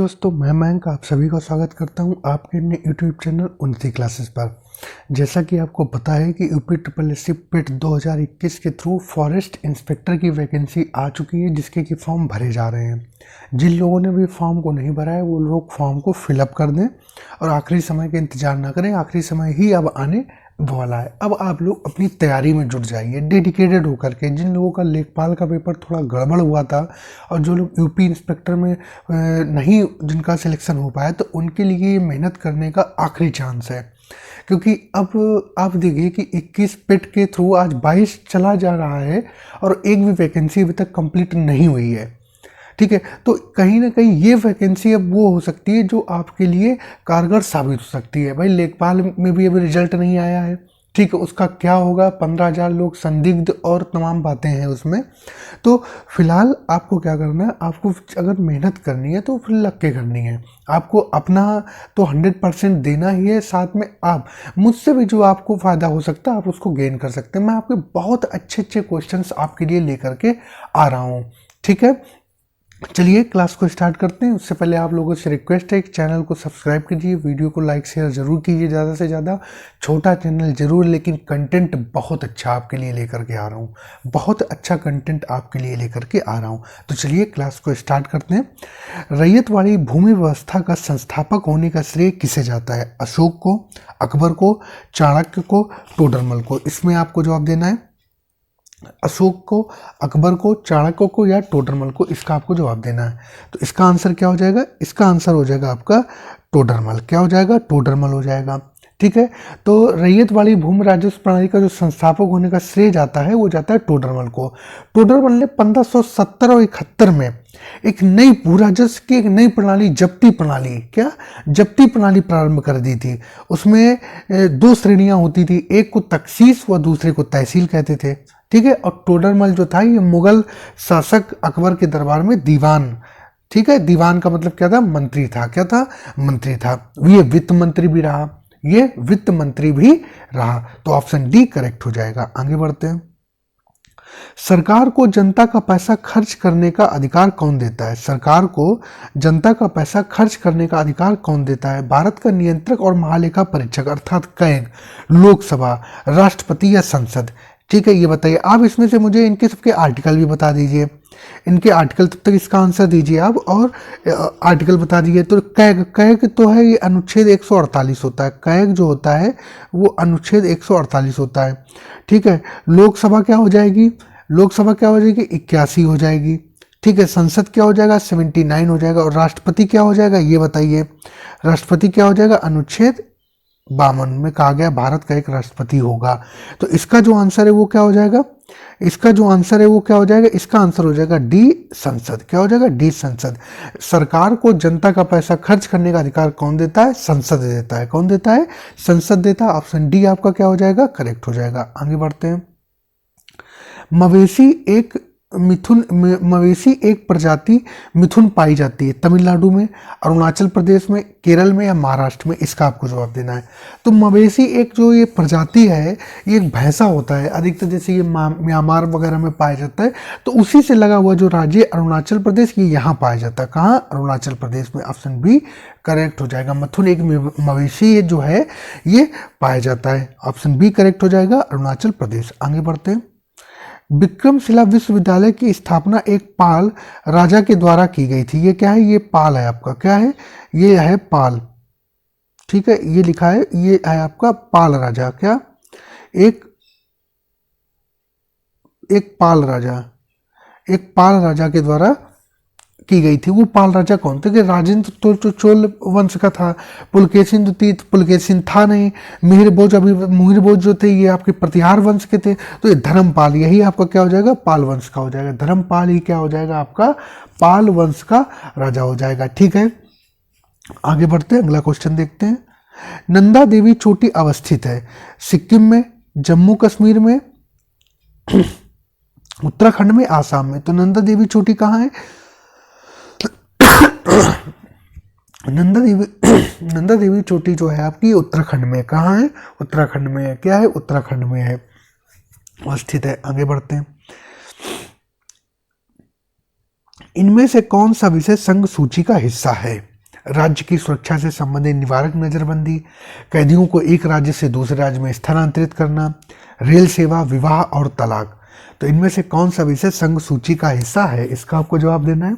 दोस्तों, मैं मयंक आप सभी का स्वागत करता हूं आपके अपने यूट्यूब चैनल उन्नति क्लासेस पर। जैसा कि आपको पता है कि यूपी ट्रिपल एस सी पिट 2021 के थ्रू फॉरेस्ट इंस्पेक्टर की वैकेंसी आ चुकी है, जिसके कि फॉर्म भरे जा रहे हैं। जिन लोगों ने भी फॉर्म को नहीं भरा है वो लोग फॉर्म को फिलअप कर दें और आखिरी समय का इंतजार ना करें। आखिरी समय ही अब आने वाला है। अब आप लोग अपनी तैयारी में जुट जाइए डेडिकेटेड होकर के। जिन लोगों का लेखपाल का पेपर थोड़ा गड़बड़ हुआ था और जो लोग यूपी इंस्पेक्टर में नहीं जिनका सिलेक्शन हो पाया, तो उनके लिए मेहनत करने का आखिरी चांस है। क्योंकि अब आप देखिए कि 21 पिट के थ्रू आज 22 चला जा रहा है और एक भी वैकेंसी अभी तक कंप्लीट नहीं हुई है। ठीक है, तो कहीं ना कहीं ये वैकेंसी अब वो हो सकती है जो आपके लिए कारगर साबित हो सकती है। भाई लेखपाल में भी अभी रिजल्ट नहीं आया है, ठीक है, उसका क्या होगा? 15,000 लोग संदिग्ध और तमाम बातें हैं उसमें। तो फिलहाल आपको क्या करना है, आपको अगर मेहनत करनी है तो फिर लग के करनी है। आपको अपना तो 100% देना ही है, साथ में आप मुझसे भी जो आपको फ़ायदा हो सकता है आप उसको गेन कर सकते हैं। मैं आपके बहुत अच्छे अच्छे क्वेश्चंस आपके लिए लेकर के आ रहा हूँ। ठीक है, चलिए क्लास को स्टार्ट करते हैं। उससे पहले आप लोगों से रिक्वेस्ट है कि चैनल को सब्सक्राइब कीजिए, वीडियो को लाइक शेयर जरूर कीजिए ज़्यादा से ज़्यादा। छोटा चैनल जरूर, लेकिन कंटेंट बहुत अच्छा आपके लिए लेकर के आ रहा हूँ। बहुत अच्छा कंटेंट आपके लिए लेकर के आ रहा हूँ। तो चलिए क्लास को स्टार्ट करते हैं। रैयतवाड़ी भूमि व्यवस्था का संस्थापक होने का श्रेय किसे जाता है? अशोक को, अकबर को, चाणक्य को, टोडरमल को? इसमें आपको जवाब देना है अशोक को, अकबर को, चाणक्य को या टोडरमल को। इसका आपको जवाब देना है। तो इसका आंसर क्या हो जाएगा? इसका आंसर हो जाएगा आपका टोडरमल। क्या हो जाएगा? टोडरमल हो जाएगा। ठीक है, तो रैयतवाड़ी भूमि राजस्व प्रणाली का जो संस्थापक होने का श्रेय जाता है वो जाता है टोडरमल को। टोडरमल ने 1570 और 71 में एक नई भू राजस्व की एक नई प्रणाली, जब्ती प्रणाली, क्या जब्ती प्रणाली प्रारंभ कर दी थी। उसमें दो श्रेणियां होती थी, एक को तखसीस व दूसरे को तहसील कहते थे। ठीक है, और टोडरमल जो था ये मुगल शासक अकबर के दरबार में दीवान, ठीक है, दीवान का मतलब क्या था? मंत्री था। क्या था? मंत्री था। ये वित्त मंत्री भी रहा, ये वित्त मंत्री भी रहा। तो ऑप्शन डी करेक्ट हो जाएगा। आगे बढ़ते हैं। सरकार को जनता का पैसा खर्च करने का अधिकार कौन देता है? सरकार को जनता का पैसा खर्च करने का अधिकार कौन देता है? भारत का नियंत्रक और महालेखा परीक्षक अर्थात कैग, लोकसभा, राष्ट्रपति या संसद? ठीक है, ये बताइए आप। इसमें से मुझे इनके सबके आर्टिकल भी बता दीजिए। इनके आर्टिकल, तब तक इसका आंसर दीजिए आप और आर्टिकल बता दीजिए। तो कैग, कैग तो है ये अनुच्छेद 148 होता है। कैग जो होता है वो अनुच्छेद 148 होता है। ठीक है, लोकसभा क्या हो जाएगी? लोकसभा क्या हो जाएगी? 81 हो जाएगी। ठीक है, संसद क्या हो जाएगा? 79 हो जाएगा। और राष्ट्रपति क्या हो जाएगा ये बताइए? राष्ट्रपति क्या हो जाएगा? अनुच्छेद 52 में कहा गया भारत का एक राष्ट्रपति होगा। तो इसका जो आंसर है वो क्या हो जाएगा? इसका जो आंसर है वो क्या हो जाएगा? इसका आंसर हो जाएगा डी, संसद। क्या हो जाएगा? डी, संसद। सरकार को जनता का पैसा खर्च करने का अधिकार कौन देता है? संसद देता है। कौन देता है? संसद देता है। ऑप्शन डी आपका क्या हो जाएगा? करेक्ट हो जाएगा। आगे बढ़ते हैं। मवेशी एक मवेशी एक प्रजाति मिथुन पाई जाती है तमिलनाडु में, अरुणाचल प्रदेश में, केरल में या महाराष्ट्र में? इसका आपको जवाब देना है। तो मवेशी एक जो ये प्रजाति है, ये एक भैंसा होता है। अधिकतर जैसे ये म्यांमार वगैरह में पाया जाता है, तो उसी से लगा हुआ जो राज्य अरुणाचल प्रदेश, ये यहाँ पाया जाता है। कहाँ? अरुणाचल प्रदेश में। ऑप्शन बी करेक्ट हो जाएगा। मिथुन एक मवेशी जो है ये पाया जाता है। ऑप्शन बी करेक्ट हो जाएगा, अरुणाचल प्रदेश। आगे बढ़ते हैं। विक्रमशिला विश्वविद्यालय की स्थापना एक पाल राजा के द्वारा की गई थी। ये क्या है? ये पाल है आपका। क्या है? ये है पाल। ठीक है, ये लिखा है, ये है आपका पाल राजा। क्या? एक पाल राजा, एक पाल राजा के द्वारा की गई थी। वो पाल राजा कौन थे? कि राजेंद्र तो चोल वंश का था। पुलकेशिन द्वितीय, पुलकेशिन था नहीं। मिहिरभोज, अभी मिहिरभोज जो थे ये आपके प्रतिहार वंश के थे। तो ये धर्मपाल, यही आपका क्या हो जाएगा? पाल वंश का हो जाएगा। धर्मपाल ही क्या हो जाएगा? आपका पाल वंश का राजा हो जाएगा। ठीक है, आगे बढ़ते हैं, अगला क्वेश्चन देखते हैं। नंदा देवी चोटी अवस्थित है सिक्किम में, जम्मू कश्मीर में, उत्तराखंड में, आसाम में? तो नंदा देवी चोटी कहाँ है? नंदा देवी चोटी जो है आपकी उत्तराखंड में। कहाँ है? उत्तराखंड में है। क्या है? उत्तराखंड में है, स्थित है। आगे बढ़ते हैं। इनमें से कौन सा विषय संघ सूची का हिस्सा है? राज्य की सुरक्षा से संबंधित निवारक नजरबंदी, कैदियों को एक राज्य से दूसरे राज्य में स्थानांतरित करना, रेल सेवा, विवाह और तलाक। तो इनमें से कौन सा विषय संघ सूची का हिस्सा है, इसका आपको जवाब देना है।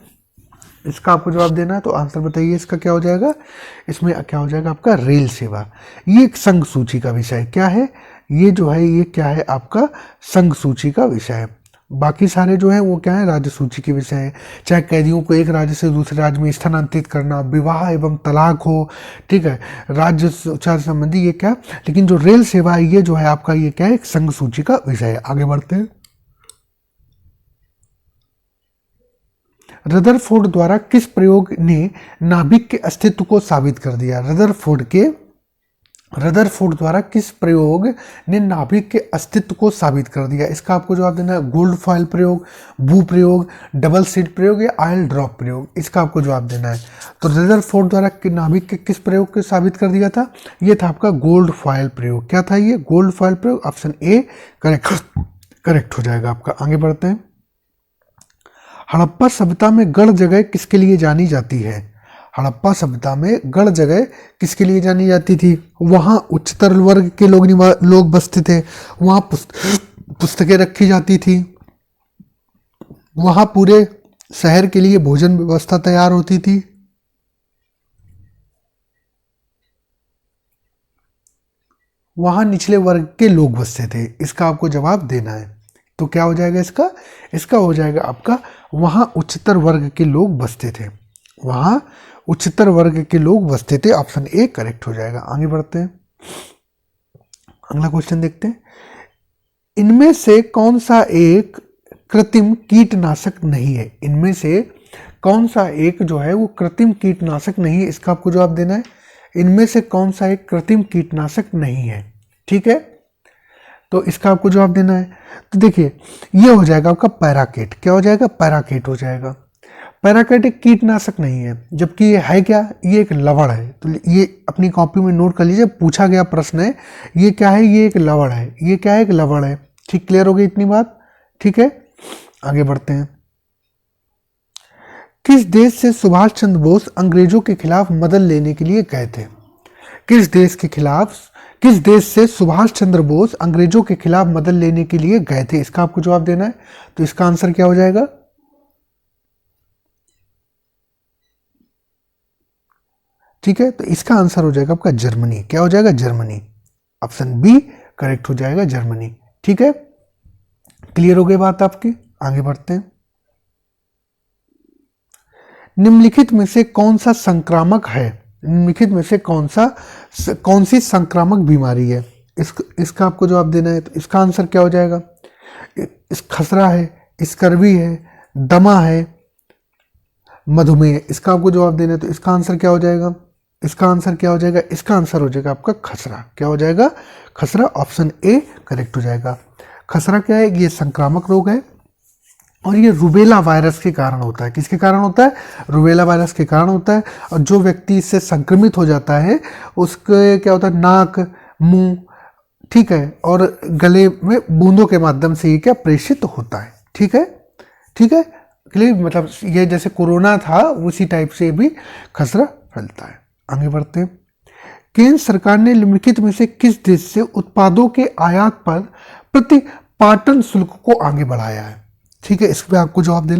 इसका आपको जवाब देना है, तो आंसर बताइए इसका क्या हो जाएगा। इसमें क्या हो जाएगा आपका रेल सेवा। ये एक संघ सूची का विषय क्या है, ये जो है ये क्या है आपका संघ सूची का विषय है। बाकी सारे जो है वो क्या है राज्य सूची के विषय है, चाहे कैदियों को एक राज्य से दूसरे राज्य में स्थानांतरित करना, विवाह एवं तलाक हो, ठीक है, राज्य सुरक्षा संबंधी ये क्या, लेकिन जो रेल सेवा है ये जो है आपका ये क्या है एक संघ सूची का विषय है। आगे बढ़ते हैं। रदरफोर्ड द्वारा किस प्रयोग ने नाभिक के अस्तित्व को साबित कर दिया। रदरफोर्ड द्वारा किस प्रयोग ने नाभिक के अस्तित्व को साबित कर दिया, इसका आपको जवाब देना है। गोल्ड फॉयल प्रयोग, बू प्रयोग, डबल सीड प्रयोग या ऑयल ड्रॉप प्रयोग, इसका आपको जवाब देना है। तो रदरफोर्ड द्वारा नाभिक के किस प्रयोग को साबित कर दिया था, ये था आपका गोल्ड फॉयल प्रयोग। क्या था ये गोल्ड फॉयल प्रयोग, ऑप्शन ए करेक्ट हो जाएगा आपका। आगे बढ़ते हैं। हड़प्पा सभ्यता में गढ़ जगह किसके लिए जानी जाती है। हड़प्पा सभ्यता में गढ़ जगह किसके लिए जानी जाती थी, वहाँ उच्चतर वर्ग के लोग बसते थे, वहाँ पुस्तकें रखी जाती थी, वहाँ पूरे शहर के लिए भोजन व्यवस्था तैयार होती थी, वहाँ निचले वर्ग के लोग बसते थे। इसका आपको जवाब देना है। तो क्या हो जाएगा इसका हो जाएगा आपका वहाँ उच्चतर वर्ग के लोग बसते थे, वहाँ उच्चतर वर्ग के लोग बसते थे, ऑप्शन ए करेक्ट हो जाएगा। आगे बढ़ते हैं, अगला क्वेश्चन देखते हैं। इनमें से कौन सा एक कृत्रिम कीटनाशक नहीं है, इनमें से कौन सा एक जो है वो कृत्रिम कीटनाशक नहीं है, इसका आपको जवाब देना है। इनमें से कौन सा एक कृत्रिम कीटनाशक नहीं है, ठीक है, तो इसका आपको जवाब देना है। तो देखिए ये हो जाएगा आपका पैराकेट। क्या हो जाएगा, पैराकेट हो जाएगा। पैराकेट एक कीटनाशक नहीं है, जबकि ये है क्या, ये एक लवण है। तो ये अपनी कॉपी में नोट कर लीजिए, पूछा गया प्रश्न है, ये क्या है, ये एक लवण है, ये क्या है, एक लवण है। ठीक, क्लियर हो गई इतनी बात, ठीक है। आगे बढ़ते हैं। किस देश से सुभाष चंद्र बोस अंग्रेजों के खिलाफ मदद लेने के लिए गए थे। किस देश से सुभाष चंद्र बोस अंग्रेजों के खिलाफ मदद लेने के लिए गए थे, इसका आपको जवाब देना है। तो इसका आंसर क्या हो जाएगा, ठीक है, तो इसका आंसर हो जाएगा आपका जर्मनी। क्या हो जाएगा, जर्मनी, ऑप्शन बी करेक्ट हो जाएगा, जर्मनी। ठीक है, क्लियर हो गई बात आपकी। आगे बढ़ते हैं। निम्नलिखित में से कौन सा संक्रामक है, निम्नलिखित में से कौन सी संक्रामक बीमारी है, इसका आपको जवाब देना है। तो इसका आंसर क्या हो जाएगा, इस खसरा है, स्कर्वी है, दमा है, मधुमेह, इसका आपको जवाब देना है। तो इसका आंसर क्या हो जाएगा, इसका आंसर क्या हो जाएगा, इसका आंसर हो जाएगा आपका खसरा। क्या हो जाएगा, खसरा, ऑप्शन ए करेक्ट हो जाएगा। खसरा क्या है, ये संक्रामक रोग है और ये रूबेला वायरस के कारण होता है। किसके कारण होता है, रूबेला वायरस के कारण होता है। और जो व्यक्ति इससे संक्रमित हो जाता है उसके क्या होता है, नाक, मुंह, ठीक है, और गले में बूंदों के माध्यम से ये क्या प्रेषित होता है। ठीक है, ठीक है, क्लियर, मतलब ये जैसे कोरोना था उसी टाइप से भी खसरा फैलता है। आगे बढ़ते हैं। केंद्र सरकार ने निम्नलिखित में से किस देश से उत्पादों के आयात पर प्रतिपाटन शुल्क को आगे बढ़ाया है। ठीक है, इस पे आपको जवाब दे।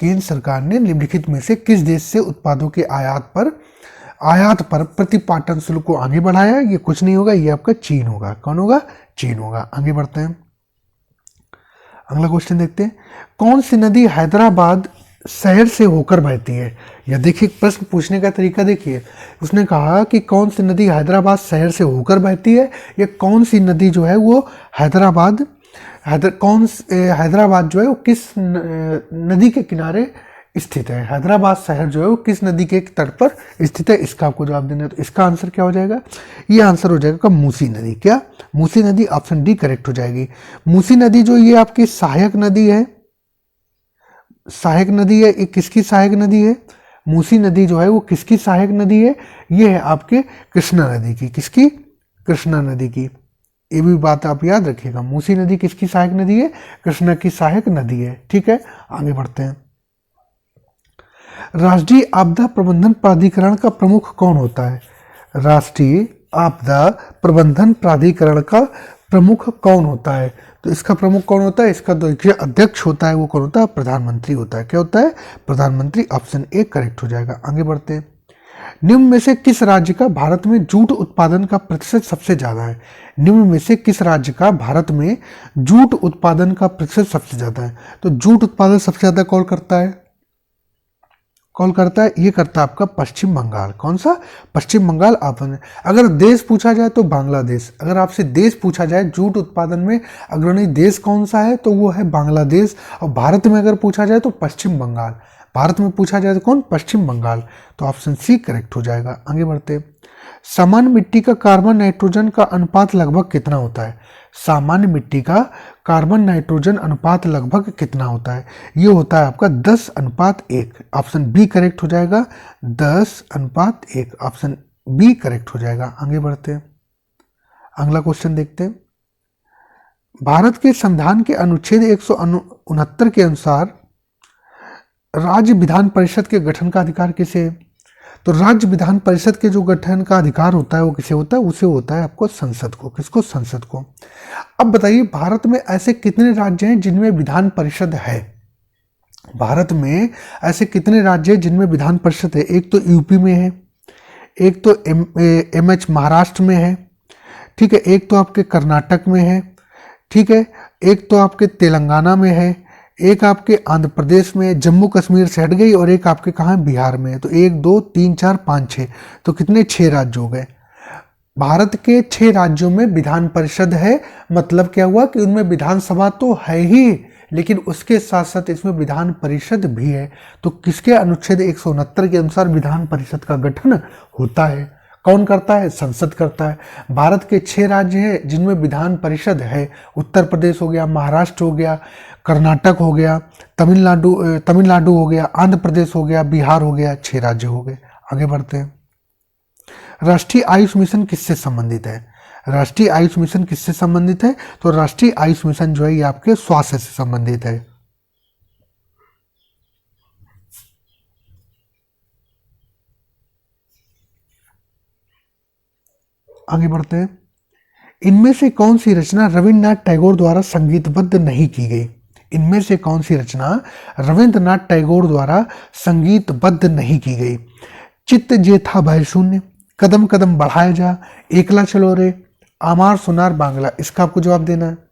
केंद्र सरकार ने निम्नलिखित में से किस देश से उत्पादों के आयात पर प्रतिपाटन शुल्क को आगे बढ़ाया। ये कुछ नहीं होगा, ये आपका चीन होगा। कौन होगा, चीन होगा। आगे बढ़ते हैं, अगला क्वेश्चन देखते हैं। कौन सी नदी हैदराबाद शहर से होकर बहती है। या देखिए प्रश्न पूछने का तरीका देखिए, उसने कहा कि कौन सी नदी हैदराबाद शहर से होकर बहती है, या कौन सी नदी जो है वो हैदराबाद जो है वो किस नदी के किनारे स्थित है। हैदराबाद शहर जो है वो किस नदी के तट पर स्थित है, इसका आपको जवाब देना है। तो इसका आंसर क्या हो जाएगा, ये आंसर हो जाएगा मूसी नदी। क्या, मूसी नदी, ऑप्शन डी करेक्ट हो जाएगी। मूसी नदी जो ये आपकी सहायक नदी है, सहायक नदी है, ये किसकी सहायक नदी है, मूसी नदी जो है वो किसकी सहायक नदी है, ये है आपके कृष्णा नदी की। किसकी, कृष्णा नदी की। ये भी बात आप याद रखिएगा। मूसी नदी किसकी सहायक नदी है? कृष्णा की सहायक नदी है। ठीक है, आगे बढ़ते हैं। राष्ट्रीय आपदा प्रबंधन प्राधिकरण का प्रमुख कौन होता है? राष्ट्रीय आपदा प्रबंधन प्राधिकरण का प्रमुख कौन होता है? तो इसका प्रमुख कौन होता है? इसका जो अध्यक्ष होता है वो कौन होता है? प्रधानमंत्री होता है। क्या होता है? प्रधानमंत्री। ऑप्शन ए करेक्ट हो जाएगा। आगे बढ़ते हैं। निम्न में से किस राज्य का भारत में जूट उत्पादन का प्रतिशत सबसे ज्यादा है? निम्न में से किस राज्य का भारत में जूट उत्पादन का प्रतिशत सबसे ज्यादा है? तो जूट उत्पादन सबसे ज्यादा कौन करता है? कौन करता है? ये करता है आपका पश्चिम बंगाल। कौन सा? पश्चिम बंगाल। आपने अगर देश पूछा जाए तो बांग्लादेश। अगर आपसे देश पूछा जाए जूट उत्पादन में अग्रणी देश कौन सा है, तो वो है बांग्लादेश। और भारत में अगर पूछा जाए तो पश्चिम बंगाल। भारत में पूछा जाए तो कौन? पश्चिम बंगाल। तो ऑप्शन सी करेक्ट हो जाएगा। आगे बढ़ते। सामान्य मिट्टी का कार्बन नाइट्रोजन का अनुपात लगभग कितना होता है? सामान्य मिट्टी का कार्बन नाइट्रोजन अनुपात लगभग कितना होता है? ये होता है आपका 10:1। ऑप्शन बी करेक्ट हो जाएगा। 10:1। ऑप्शन बी करेक्ट हो जाएगा। आगे बढ़ते हैं, अगला क्वेश्चन देखते हैं। भारत के संविधान के अनुच्छेद 169 के अनुसार राज्य विधान परिषद के गठन का अधिकार किसे है? तो राज्य विधान परिषद के जो गठन का अधिकार होता है वो किसे होता है? उसे होता है आपको संसद को। किसको? संसद को। अब बताइए, भारत में ऐसे कितने राज्य हैं जिनमें विधान परिषद है? भारत में ऐसे कितने राज्य हैं जिनमें विधान परिषद है? एक तो यूपी में है, एक तो एमएच महाराष्ट्र में है, ठीक है, एक तो आपके कर्नाटक में है, ठीक है, एक तो आपके तेलंगाना में है, एक आपके आंध्र प्रदेश में, जम्मू कश्मीर से हट गई, और एक आपके कहाँ? बिहार में। तो 1 2 3 4 5 6, तो कितने? 6 राज्य हो गए। भारत के 6 राज्यों में विधान परिषद है। मतलब क्या हुआ कि उनमें विधानसभा तो है ही, लेकिन उसके साथ साथ इसमें विधान परिषद भी है। तो किसके अनुच्छेद 169 के अनुसार विधान परिषद का गठन होता है? कौन करता है? संसद करता है। भारत के 6 राज्य हैं जिनमें विधान परिषद है। उत्तर प्रदेश हो गया, महाराष्ट्र हो गया, कर्नाटक हो गया, तमिलनाडु हो गया, आंध्र प्रदेश हो गया, बिहार हो गया। 6 राज्य हो गए। आगे बढ़ते हैं। राष्ट्रीय आयुष मिशन किससे संबंधित है? राष्ट्रीय आयुष मिशन किससे संबंधित है? तो राष्ट्रीय आयुष मिशन जो है ये आपके स्वास्थ्य से संबंधित है। आगे बढ़ते हैं। इनमें से कौन सी रचना रविन्द्रनाथ टैगोर द्वारा संगीतबद्ध नहीं की गई? इनमें से कौन सी रचना रविन्द्रनाथ टैगोर द्वारा संगीतबद्ध नहीं की गई? चित्त जे था भय शून्य, कदम कदम बढ़ाया जा, एकला चलो रे, आमार सुनार बांग्ला। इसका आपको जवाब देना है।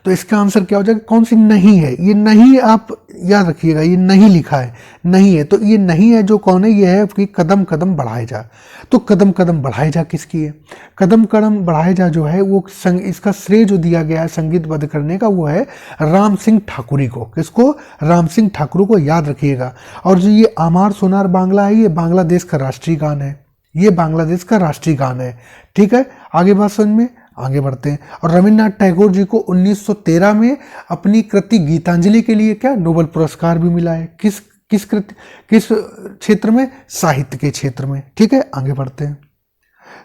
तो इसका आंसर क्या हो जाएगा? कौन सी नहीं है? ये नहीं आप याद रखिएगा, ये नहीं लिखा है, नहीं है। तो ये नहीं है जो कौन है? ये है आपकी कदम कदम बढ़ाए जा। तो कदम कदम बढ़ाए जा किसकी है? कदम कदम बढ़ाए जा जो है वो इसका श्रेय जो दिया गया है संगीतबद्ध करने का वो है राम सिंह ठाकुरी को। किसको? राम सिंह ठाकुर को याद रखिएगा। और जो ये आमार सोनार बांग्ला है ये बांग्लादेश का राष्ट्रीय गान है। ये बांग्लादेश का राष्ट्रीय गान है। ठीक है, आगे बात समझ में। आगे बढ़ते हैं। और रविन्द्रनाथ टैगोर जी को 1913 में अपनी कृति गीतांजलि के लिए क्या नोबेल पुरस्कार भी मिला है? किस क्षेत्र में? साहित्य के क्षेत्र में। ठीक है, आगे बढ़ते हैं।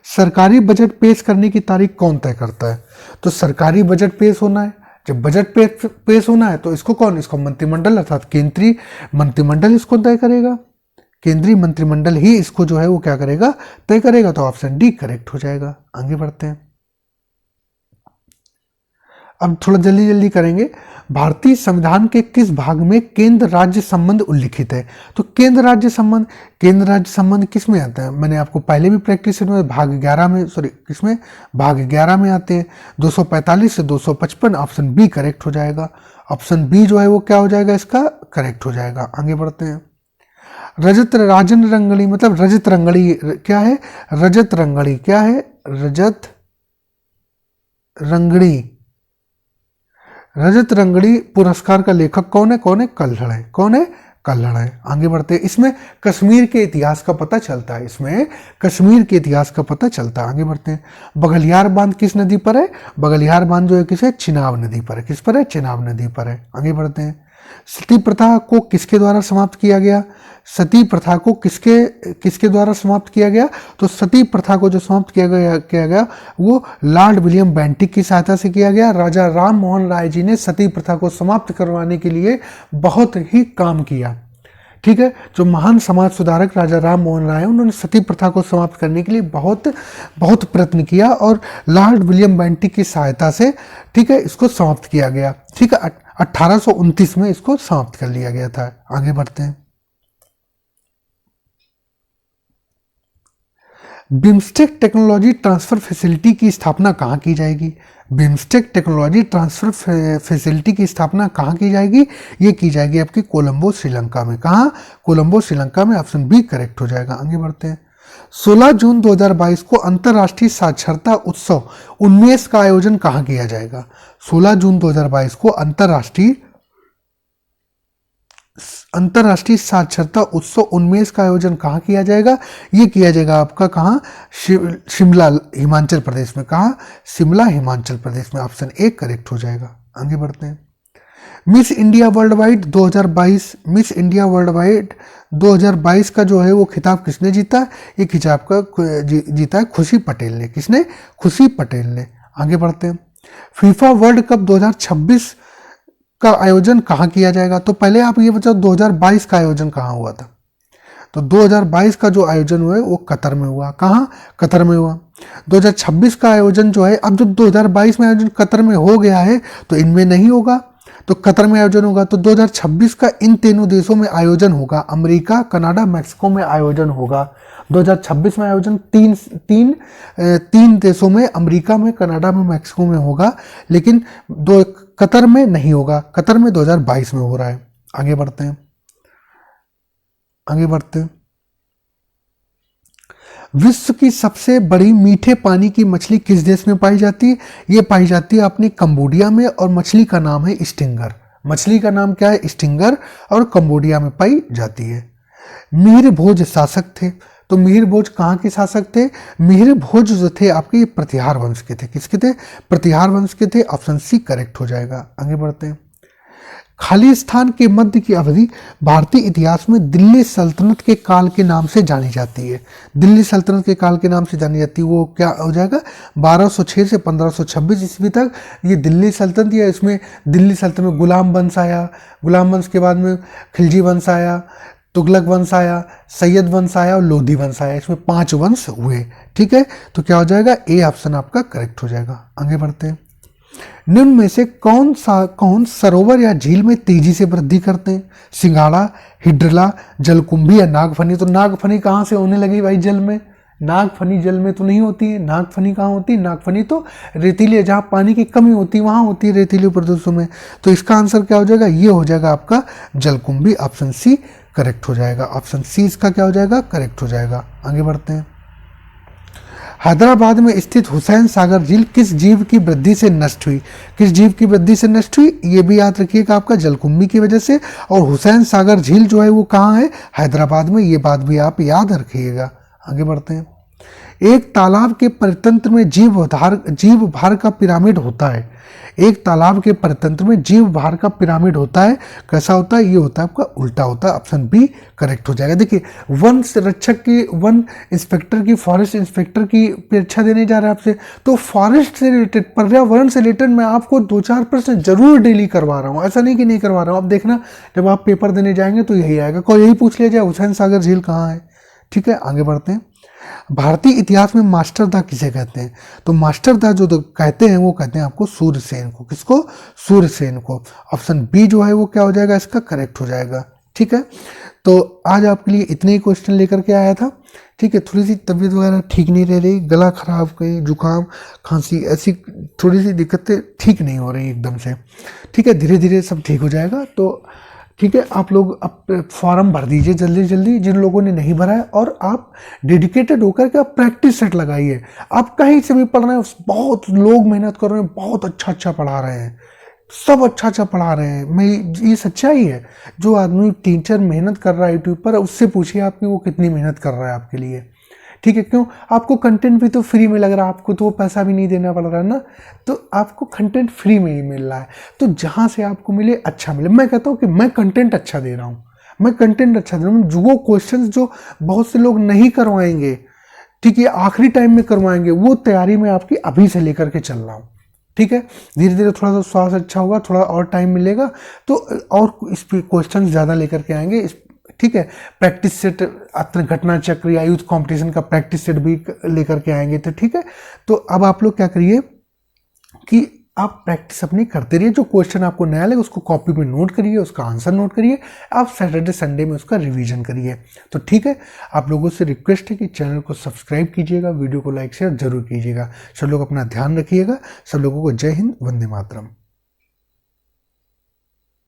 सरकारी बजट पेश करने की तारीख कौन तय करता है? तो सरकारी बजट पेश होना है, जब बजट पेश होना है तो इसको कौन? इसको मंत्रिमंडल अर्थात केंद्रीय मंत्रिमंडल इसको तय करेगा। केंद्रीय मंत्रिमंडल ही इसको जो है वो क्या करेगा? तय करेगा। तो ऑप्शन डी करेक्ट हो जाएगा। आगे बढ़ते हैं। अब थोड़ा जल्दी जल्दी करेंगे। भारतीय संविधान के किस भाग में केंद्र राज्य संबंध उल्लिखित है? तो केंद्र राज्य संबंध किस में आता है? मैंने आपको पहले भी प्रैक्टिस में भाग 11 में किसमें? भाग 11 में आते हैं। 245 से 255। ऑप्शन बी करेक्ट हो जाएगा। ऑप्शन बी जो है वो क्या हो जाएगा? इसका करेक्ट हो जाएगा। आगे बढ़ते हैं। राजन रंगड़ी मतलब रजत रंगड़ी क्या है? रजत रंगड़ी क्या है? रजत रंगड़ी पुरस्कार का लेखक कौन है? कल्हड़ है। कौन है? कल्हड़ है। आगे बढ़ते हैं। इसमें कश्मीर के इतिहास का पता चलता है। इसमें कश्मीर के इतिहास का पता चलता है। आगे बढ़ते हैं। बघलियार बांध किस नदी पर है? बघलियार बांध जो है किस है? चिनाब नदी पर है। किस पर है? चिनाब नदी पर है। आगे बढ़ते हैं। सती प्रथा को किसके द्वारा समाप्त किया गया? सती प्रथा को किसके द्वारा समाप्त किया गया? तो सती प्रथा को जो समाप्त किया गया वो लॉर्ड विलियम बेंटिक की सहायता से किया गया। राजा राम मोहन राय जी ने सती प्रथा को समाप्त करवाने के लिए बहुत ही काम किया। ठीक है, जो महान समाज सुधारक राजा राम मोहन राय उन्होंने सती प्रथा को समाप्त करने के लिए बहुत बहुत प्रयत्न किया और लॉर्ड विलियम बेंटिक की सहायता से, ठीक है, इसको समाप्त किया गया। ठीक है, 1829 में इसको समाप्त कर लिया गया था। आगे बढ़ते हैं। बिम्स्टेक टेक्नोलॉजी ट्रांसफर फैसिलिटी की स्थापना कहाँ की जाएगी? बिम्स्टेक टेक्नोलॉजी ट्रांसफर फैसिलिटी की स्थापना कहाँ की जाएगी? ये की जाएगी आपकी कोलंबो श्रीलंका में। कहाँ? कोलंबो श्रीलंका में। ऑप्शन बी करेक्ट हो जाएगा। आगे बढ़ते हैं। 16 जून 2022 को अंतर्राष्ट्रीय साक्षरता उत्सव 19 का आयोजन कहाँ किया जाएगा? 16 जून 2022 को अंतर्राष्ट्रीय साक्षरता उत्सव 19 का आयोजन कहाँ किया जाएगा? ये किया जाएगा आपका कहाँ? शिमला, हिमाचल प्रदेश में। कहाँ? शिमला, हिमाचल प्रदेश में। ऑप्शन ए करेक्ट हो जाएगा। आगे बढ़ते हैं। Miss India world wide 2022, miss India world wide 2022 का जो है वो खिताब किसने जीता? ये खिताब का जीता है खुशी पटेल ने। किसने? खुशी पटेल ने। आगे बढ़ते हैं। फीफा वर्ल्ड कप 2026 का आयोजन कहाँ किया जाएगा? तो पहले आप ये बताओ 2022 का आयोजन कहाँ हुआ था? तो 2022 का जो आयोजन हुआ है वो कतर में हुआ। कहाँ? कतर में हुआ। 2026 का आयोजन जो है, अब जब 2022 में आयोजन कतर में हो गया है तो इनमें नहीं होगा, तो कतर में आयोजन होगा। तो 2026 का इन तीनों देशों में आयोजन होगा। अमेरिका, कनाडा, मैक्सिको में आयोजन होगा। 2026 में आयोजन तीन देशों में, अमेरिका में, कनाडा में, मैक्सिको में होगा, लेकिन कतर में नहीं होगा। कतर में 2022 में हो रहा है। आगे बढ़ते हैं। आगे बढ़ते हैं। विश्व की सबसे बड़ी मीठे पानी की मछली किस देश में पाई जाती है? ये पाई जाती है अपने कंबोडिया में और मछली का नाम है स्टिंगर। मछली का नाम क्या है? स्टिंगर, और कंबोडिया में पाई जाती है। मिहिर भोज शासक थे, तो मिहिर भोज कहाँ के शासक थे? मिहिर भोज जो थे आपके प्रतिहार वंश के थे। किसके थे? प्रतिहार वंश के थे। ऑप्शन सी करेक्ट हो जाएगा। आगे बढ़ते हैं। खालिस्तान के मध्य की अवधि भारतीय इतिहास में दिल्ली सल्तनत के काल के नाम से जानी जाती है। दिल्ली सल्तनत के काल के नाम से जानी जाती है, वो क्या हो जाएगा? 1206 से 1526 ईस्वी तक ये दिल्ली सल्तनत, या इसमें दिल्ली सल्तनत में गुलाम वंश आया, गुलाम वंश के बाद में खिलजी वंश आया, तुगलक वंश आया, सैयद वंश आया और लोधी वंश आया। इसमें 5 वंश हुए। ठीक है, तो क्या हो जाएगा? ए ऑप्शन आपका करेक्ट हो जाएगा। आगे बढ़ते हैं। निम्न में से कौन सरोवर या झील में तेजी से वृद्धि करते हैं? सिंघाड़ा, हिड्रला, जलकुंभी या नागफनी? तो नागफनी कहाँ से होने लगी भाई जल में? नागफनी जल में तो नहीं होती है। नागफनी कहाँ होती है? नागफनी तो रेतीले, जहाँ पानी की कमी होती है वहाँ होती है, रेतीले प्रदेशों में। तो इसका आंसर क्या हो जाएगा? ये हो जाएगा आपका जलकुंभी। ऑप्शन सी करेक्ट हो जाएगा। ऑप्शन सी इसका क्या हो जाएगा? करेक्ट हो जाएगा। आगे बढ़ते हैं। हैदराबाद में स्थित हुसैन सागर झील किस जीव की वृद्धि से नष्ट हुई? किस जीव की वृद्धि से नष्ट हुई? ये भी याद रखिएगा आपका जलकुंभी की वजह से। और हुसैन सागर झील जो है वो कहाँ है? हैदराबाद में। ये बात भी आप याद रखिएगा। आगे बढ़ते हैं। एक तालाब के परितंत्र में जीव भार का पिरामिड होता है। एक तालाब के परितंत्र में जीव भार का पिरामिड होता है। कैसा होता है? ये होता है आपका उल्टा होता है। ऑप्शन बी करेक्ट हो जाएगा। देखिए, वन संरक्षक की, वन इंस्पेक्टर की, फॉरेस्ट इंस्पेक्टर की परीक्षा देने जा रहे हैं आपसे, तो फॉरेस्ट से रिलेटेड, पर्यावरण से रिलेटेड मैं आपको 2-4 प्रश्न जरूर डेली करवा रहा हूँ। ऐसा नहीं कि नहीं करवा रहा हूँ। आप देखना, जब आप पेपर देने जाएंगे तो यही आएगा। कोई यही पूछ लिया जाए हुसैन सागर झील कहाँ है। ठीक है, आगे बढ़ते हैं। भारतीय इतिहास में मास्टरदा किसे कहते हैं? तो मास्टरदा जो कहते हैं वो कहते हैं आपको सूर्यसेन को। किसको? सूर्यसेन को। ऑप्शन बी जो है वो क्या हो जाएगा? इसका करेक्ट हो जाएगा। ठीक है, तो आज आपके लिए इतने ही क्वेश्चन लेकर के आया था। ठीक है, थोड़ी सी तबीयत वगैरह ठीक नहीं रह रही, गला खराब, कहीं जुकाम, खांसी, ऐसी थोड़ी सी दिक्कतें ठीक नहीं हो रही एकदम से। ठीक है, धीरे धीरे सब ठीक हो जाएगा। तो ठीक है, आप लोग अब फॉर्म भर दीजिए जल्दी जल्दी, जिन लोगों ने नहीं भरा है, और आप डेडिकेटेड होकर के आप प्रैक्टिस सेट लगाइए। आप कहीं से भी पढ़ रहे हैं, बहुत लोग मेहनत कर रहे हैं, बहुत अच्छा पढ़ा रहे हैं, सब अच्छा पढ़ा रहे हैं। मैं ये सच्चाई है। जो आदमी टीचर मेहनत कर रहा है यूट्यूब पर, उससे पूछिए आप कि वो कितनी मेहनत कर रहा है आपके लिए। ठीक है, क्यों? आपको कंटेंट भी तो फ्री में लग रहा है, आपको तो वो पैसा भी नहीं देना पड़ रहा है ना, तो आपको कंटेंट फ्री में ही मिल रहा है। तो जहाँ से आपको मिले अच्छा मिले। मैं कहता हूँ कि मैं कंटेंट अच्छा दे रहा हूँ, मैं कंटेंट अच्छा दे रहा हूँ। जो वो क्वेश्चंस जो बहुत से लोग नहीं करवाएंगे, ठीक है, आखिरी टाइम में करवाएंगे, वो तैयारी में आपकी अभी से लेकर के चल रहा हूँ। ठीक है, धीरे धीरे थोड़ा सा स्वास्थ्य अच्छा होगा, थोड़ा और टाइम मिलेगा तो और इस पे क्वेश्चन ज़्यादा लेकर के आएंगे। ठीक है, प्रैक्टिस सेट, घटना चक्र या यूथ कंपटीशन का प्रैक्टिस सेट भी लेकर के आएंगे। तो ठीक है, तो अब आप लोग क्या करिए कि आप प्रैक्टिस अपनी करते रहिए। जो क्वेश्चन आपको नया लगे उसको कॉपी में नोट करिए, उसका आंसर नोट करिए, आप सैटरडे संडे में उसका रिवीजन करिए। तो ठीक है, आप लोगों से रिक्वेस्ट है कि चैनल को सब्सक्राइब कीजिएगा, वीडियो को लाइक शेयर जरूर कीजिएगा। सब लोग अपना ध्यान रखिएगा। सब लोगों को जय हिंद, वंदे मातरम।